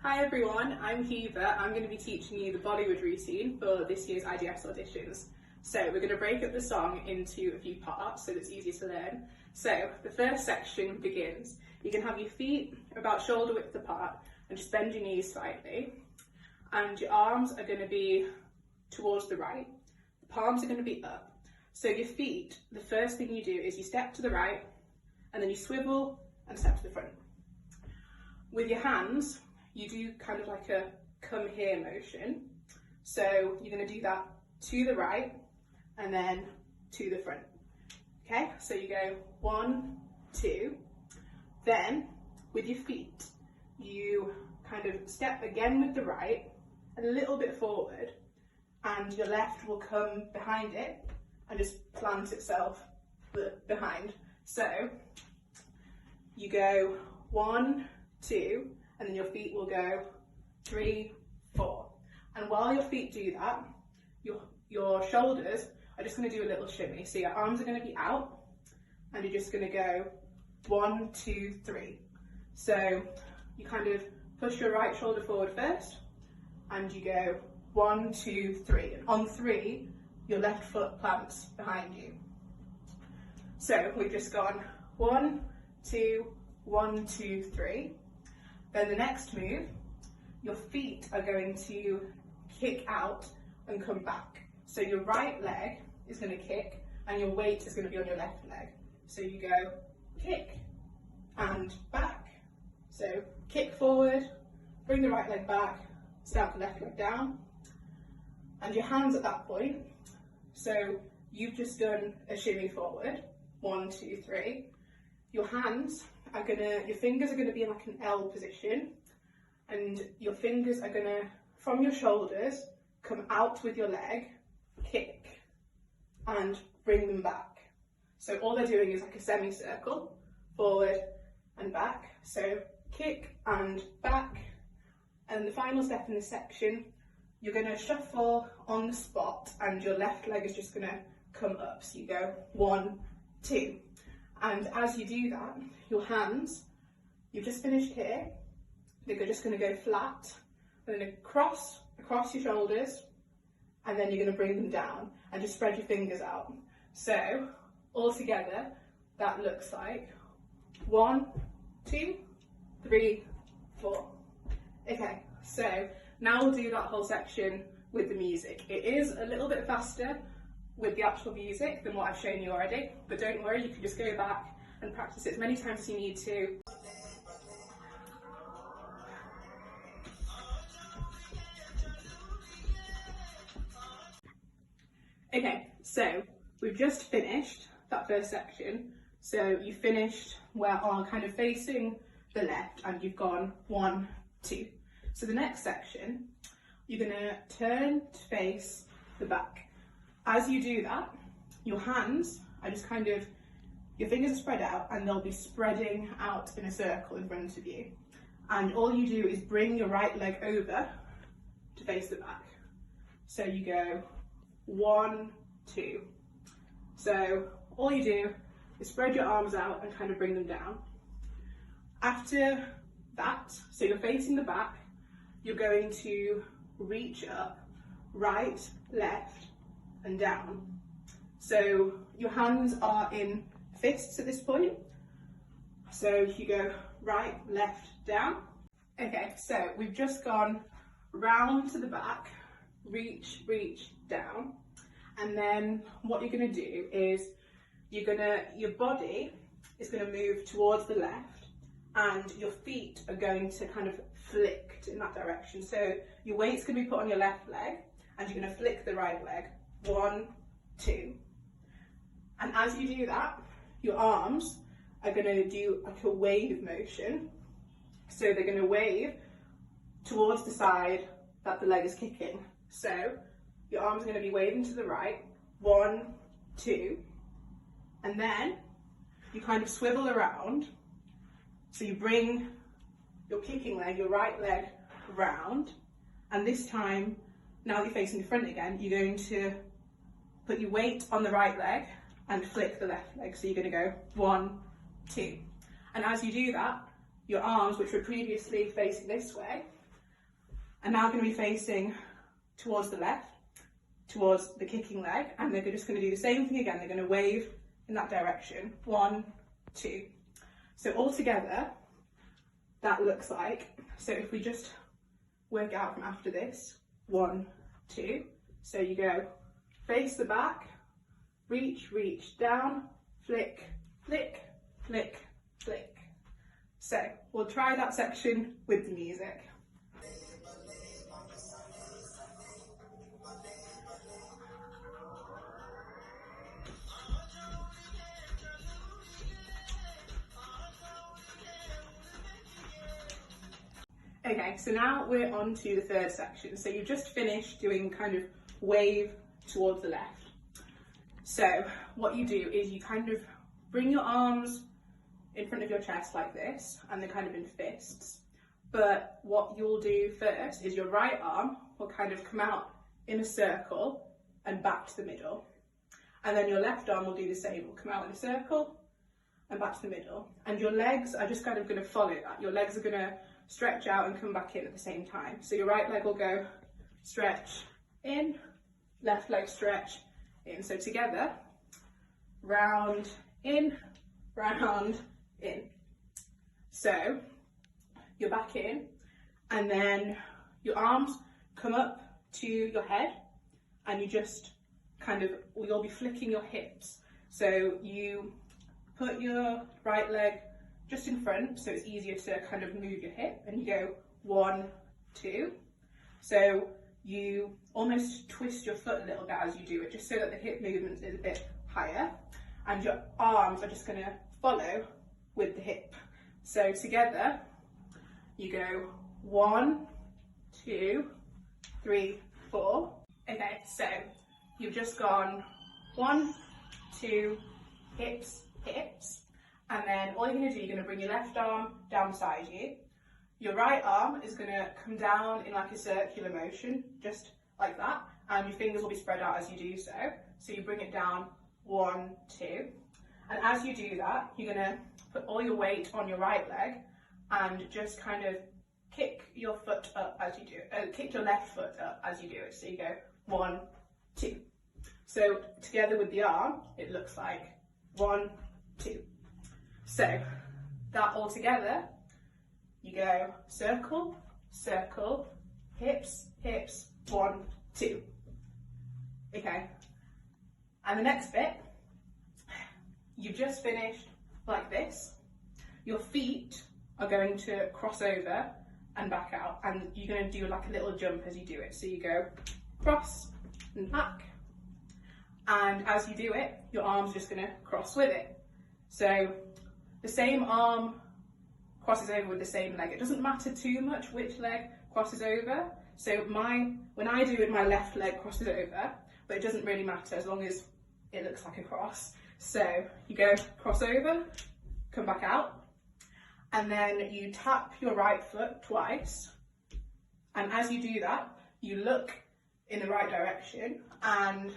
Hi everyone, I'm Hiva. I'm going to be teaching you the Bollywood routine for this year's IDS auditions. So we're going to break up the song into a few parts so that it's easier to learn. So the first section begins. You can have your feet about shoulder width apart and just bend your knees slightly. And your arms are going to be towards the right. The palms are going to be up. So your feet, the first thing you do is you step to the right and then you swivel and step to the front. With your hands, you do kind of like a come here motion. So you're going to do that to the right and then to the front. Okay, so you go 1, 2. Then with your feet, you kind of step again with the right, a little bit forward, and your left will come behind it and just plant itself behind. So you go 1, 2, and then your feet will go 3, 4. And while your feet do that, your shoulders are just going to do a little shimmy. So your arms are going to be out, and you're just going to go 1, 2, 3. So you kind of push your right shoulder forward first, and you go 1, 2, 3. And on 3, your left foot plants behind you. So we've just gone 1, 2, 1, 2, 3. Then the next move, your feet are going to kick out and come back. So your right leg is going to kick and your weight is going to be on your left leg. So you go kick and back. So kick forward, bring the right leg back, stamp the left leg down. And your hands at that point, so you've just done a shimmy forward, 1, 2, 3. Your hands are your fingers are gonna be in like an L position, and your fingers are gonna, from your shoulders, come out with your leg, kick, and bring them back. So all they're doing is like a semicircle, forward and back. So kick and back. And the final step in this section, you're gonna shuffle on the spot and your left leg is just gonna come up. So you go 1, 2. And as you do that, your hands, you've just finished here, they're just going to go flat, and then across your shoulders, and then you're going to bring them down and just spread your fingers out. So all together, that looks like 1, 2, 3, 4. Okay, so now we'll do that whole section with the music. It is a little bit faster with the actual music than what I've shown you already, but don't worry, you can just go back and practice it as many times as you need to. Okay, so we've just finished that first section. So you finished where are kind of facing the left and you've gone 1, 2. So the next section, you're gonna turn to face the back. As you do that, your hands are just kind of, your fingers are spread out and they'll be spreading out in a circle in front of you. And all you do is bring your right leg over to face the back. So you go 1, 2. So all you do is spread your arms out and kind of bring them down. After that, so you're facing the back, you're going to reach up, right, left, and down. So your hands are in fists at this point. So you go right, left, down. Okay, so we've just gone round to the back, reach, down. And then what you're gonna do is your body is gonna move towards the left and your feet are going to kind of flick in that direction. So your weight's gonna be put on your left leg and you're gonna flick the right leg. 1, 2. And as you do that, your arms are going to do like a wave motion. So they're going to wave towards the side that the leg is kicking. So your arms are going to be waving to the right. 1, 2. And then you kind of swivel around. So you bring your kicking leg, your right leg, round. And this time, now that you're facing the front again, you're going to put your weight on the right leg and flick the left leg. So you're going to go 1, 2. And as you do that, your arms, which were previously facing this way, are now going to be facing towards the left, towards the kicking leg, and they're just going to do the same thing again. They're going to wave in that direction. 1, 2. So all together, that looks like, so if we just work out from after this, 1, 2. So you go face the back, reach, reach, down, flick, flick, flick, flick. So we'll try that section with the music. Okay, so now we're on to the third section. So you've just finished doing kind of wave towards the left. So what you do is you kind of bring your arms in front of your chest like this, and they're kind of in fists. But what you'll do first is your right arm will kind of come out in a circle and back to the middle. And then your left arm will do the same, will come out in a circle and back to the middle. And your legs are just kind of going to follow that. Your legs are going to stretch out and come back in at the same time. So your right leg will go stretch in, left leg stretch in. So together, round in, round in. So you're back in, and then your arms come up to your head, and you just kind of, you'll be flicking your hips. So you put your right leg just in front, so it's easier to kind of move your hip, and you go 1, 2. So you almost twist your foot a little bit as you do it, just so that the hip movement is a bit higher, and your arms are just going to follow with the hip. So together, you go 1, 2, 3, 4. Okay, so you've just gone 1, 2, hips, hips. And then all you're going to do, you're going to bring your left arm down beside you. Your right arm is going to come down in like a circular motion, just like that. And your fingers will be spread out as you do so. So you bring it down, 1, 2. And as you do that, you're going to put all your weight on your right leg and just kind of kick your foot up as you do it. Kick your left foot up as you do it. So you go 1, 2. So together with the arm, it looks like 1, 2. So that all together, you go circle, circle, hips, hips, 1, 2. Okay. And the next bit, you've just finished like this. Your feet are going to cross over and back out, and you're going to do like a little jump as you do it. So you go cross and back, and as you do it, your arm's just going to cross with it. So the same arm crosses over with the same leg. It doesn't matter too much which leg crosses over. So when I do it, my left leg crosses over, but it doesn't really matter as long as it looks like a cross. So you go cross over, come back out, and then you tap your right foot twice. And as you do that, you look in the right direction, and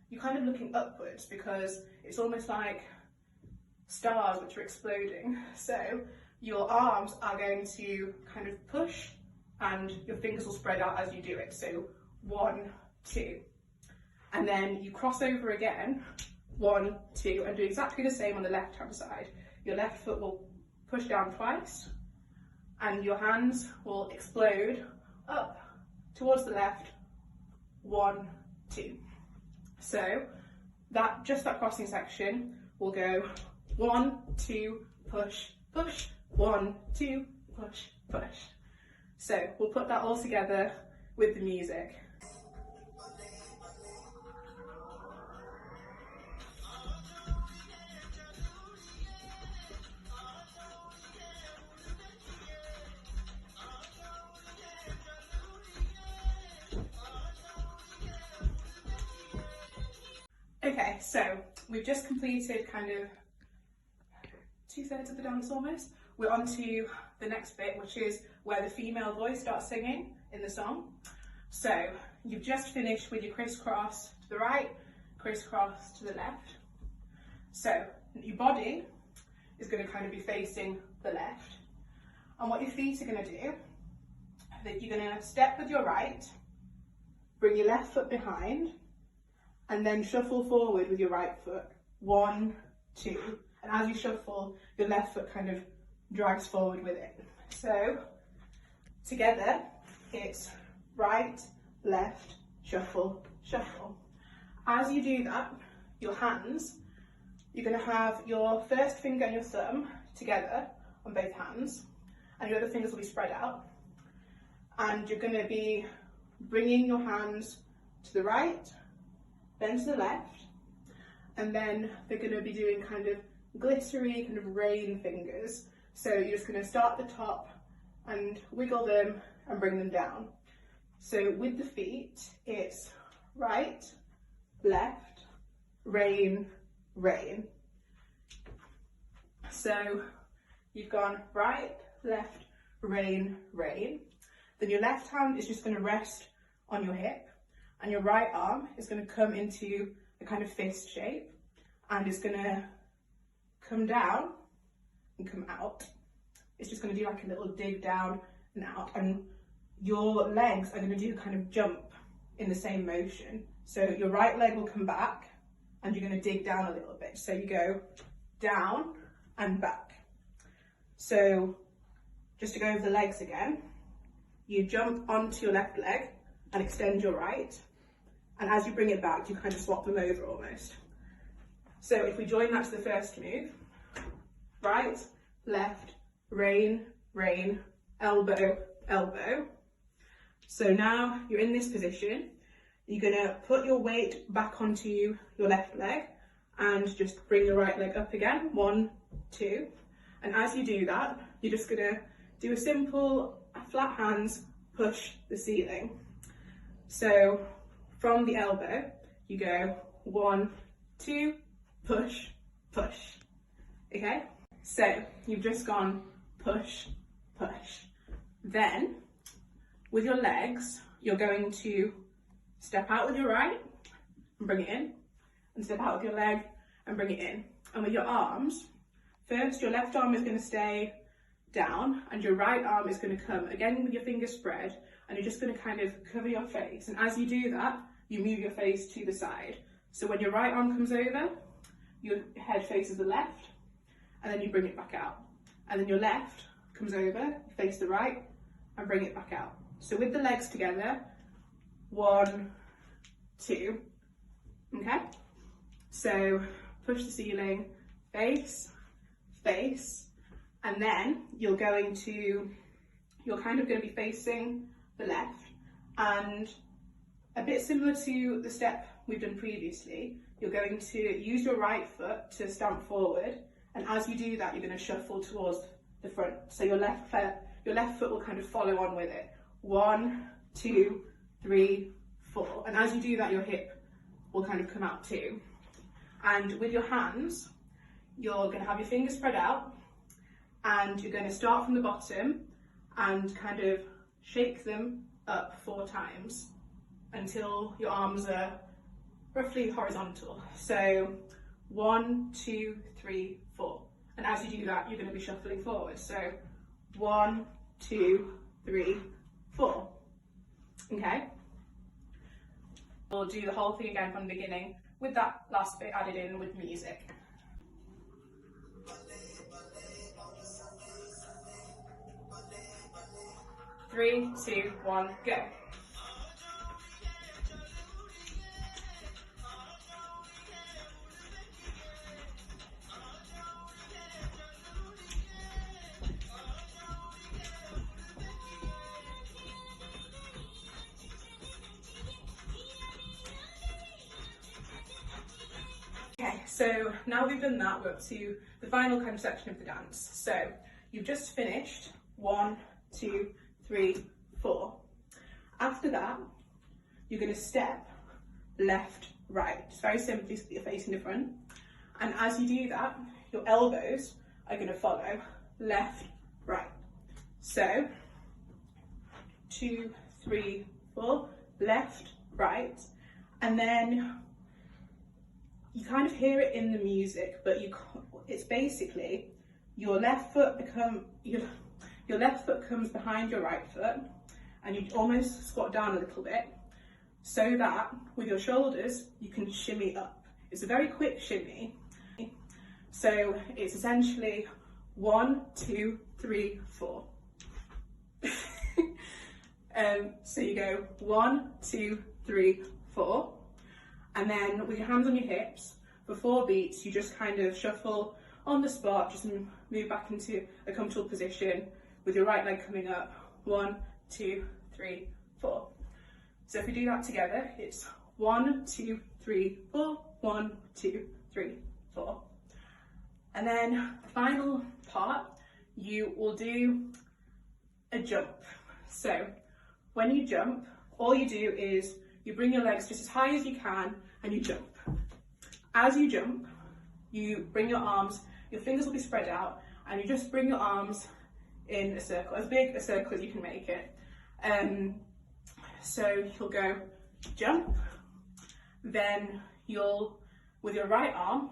you're kind of looking upwards because it's almost like stars which are exploding. So your arms are going to kind of push, and your fingers will spread out as you do it. So 1, 2. And then you cross over again, 1, 2, and do exactly the same on the left hand side. Your left foot will push down twice, and your hands will explode up towards the left, 1, 2. So that crossing section will go 1, 2, push, push, 1, 2, push, push. So we'll put that all together with the music. Okay, so we've just completed kind of 2/3 of the dance almost. We're on to the next bit, which is where the female voice starts singing in the song. So you've just finished with your crisscross to the right, crisscross to the left. So your body is going to kind of be facing the left. And what your feet are going to do, that you're you're going to step with your right, bring your left foot behind, and then shuffle forward with your right foot. 1, 2. And as you shuffle, your left foot kind of drags forward with it. So together, it's right, left, shuffle, shuffle. As you do that, your hands, you're going to have your first finger and your thumb together on both hands, and your other fingers will be spread out. And you're going to be bringing your hands to the right, then to the left, and then they're going to be doing kind of glittery kind of rain fingers. So you're just going to start at the top and wiggle them and bring them down. So with the feet, it's right, left, rain, rain. So you've gone right, left, rain, rain. Then your left hand is just going to rest on your hip, and your right arm is going to come into a kind of fist shape, and it's going to come down and come out. It's just going to do like a little dig down and out, and your legs are going to do kind of jump in the same motion. So your right leg will come back and you're going to dig down a little bit. So you go down and back. So just to go over the legs again, you jump onto your left leg and extend your right. And as you bring it back, you kind of swap them over almost. So if we join that to the first move, right, left, rain, rain, elbow, elbow. So now you're in this position. You're going to put your weight back onto your left leg and just bring your right leg up again. 1, 2. And as you do that, you're just going to do a simple flat hands push the ceiling. So from the elbow, you go 1, 2, push, push. Okay? So you've just gone push, push. Then with your legs, you're going to step out with your right and bring it in, and step out with your leg and bring it in. And with your arms, first your left arm is going to stay down and your right arm is going to come again with your fingers spread, and you're just going to kind of cover your face. And as you do that, you move your face to the side. So when your right arm comes over, your head faces the left, and then you bring it back out. And then your left comes over, face the right, and bring it back out. So with the legs together, 1, 2, okay? So push the ceiling, face, face, and then you're kind of going to be facing the left, and a bit similar to the step we've done previously, you're going to use your right foot to stamp forward, and as you do that, you're going to shuffle towards the front. So your left foot will kind of follow on with it. 1, 2, 3, 4. And as you do that, your hip will kind of come out too. And with your hands, you're going to have your fingers spread out, and you're going to start from the bottom and kind of shake them up 4 times until your arms are roughly horizontal. So 1, 2, 3, 4. And as you do that, you're going to be shuffling forward. So 1, 2, 3, 4. Okay? We'll do the whole thing again from the beginning with that last bit added in with music. 3, 2, 1, go. Okay, so now we've done that, we're up to the final kind of section of the dance. So you've just finished 1, 2, 3, 4. After that, you're going to step left, right. Just very simply so that you're facing the front. And as you do that, your elbows are going to follow left, right. So 2, 3, 4, left, right. And then you kind of hear it in the music, but it's basically your left foot comes behind your right foot, and you almost squat down a little bit so that with your shoulders you can shimmy up. It's a very quick shimmy. So it's essentially 1, 2, 3, 4. So you go 1, 2, 3, 4, and then with your hands on your hips, for 4 beats, you just kind of shuffle on the spot, just move back into a comfortable position with your right leg coming up. 1, 2, 3, 4. So if we do that together, it's 1, 2, 3, 4, 1, 2, 3, 4. And then the final part, you will do a jump. So when you jump, all you do is you bring your legs just as high as you can and you jump. As you jump, you bring your arms, your fingers will be spread out, and you just bring your arms in a circle, as big a circle as you can make it. So you'll go jump, then you'll, with your right arm,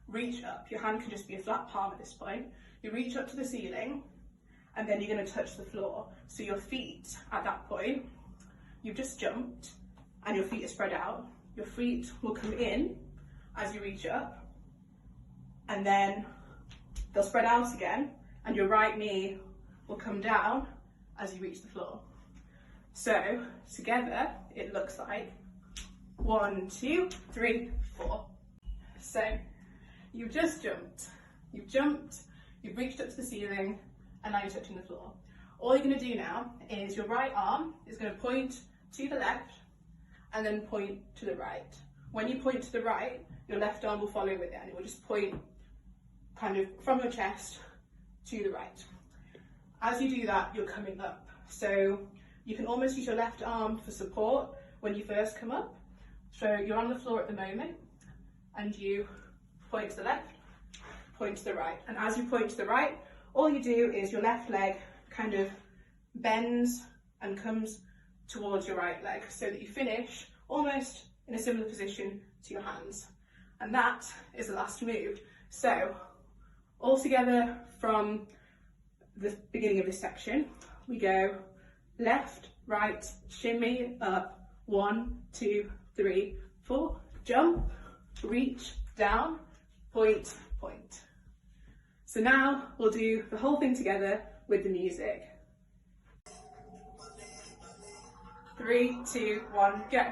reach up. Your hand can just be a flat palm at this point. You reach up to the ceiling, and then you're going to touch the floor. So your feet, at that point, you've just jumped, and your feet are spread out. Your feet will come in as you reach up, and then they'll spread out again, and your right knee will come down as you reach the floor. So together it looks like 1, 2, 3, 4. So you've just jumped, you've reached up to the ceiling, and now you're touching the floor. All you're going to do now is your right arm is going to point to the left and then point to the right. When you point to the right, your left arm will follow with it, and it will just point kind of from your chest to the right. As you do that, you're coming up. So you can almost use your left arm for support when you first come up. So you're on the floor at the moment, and you point to the left, point to the right. And as you point to the right, all you do is your left leg kind of bends and comes towards your right leg, so that you finish almost in a similar position to your hands. And that is the last move. So all together from the beginning of this section, we go left, right, shimmy, up, 1, 2, 3, 4, jump, reach, down, point, point. So now we'll do the whole thing together with the music. 3, 2, 1, go.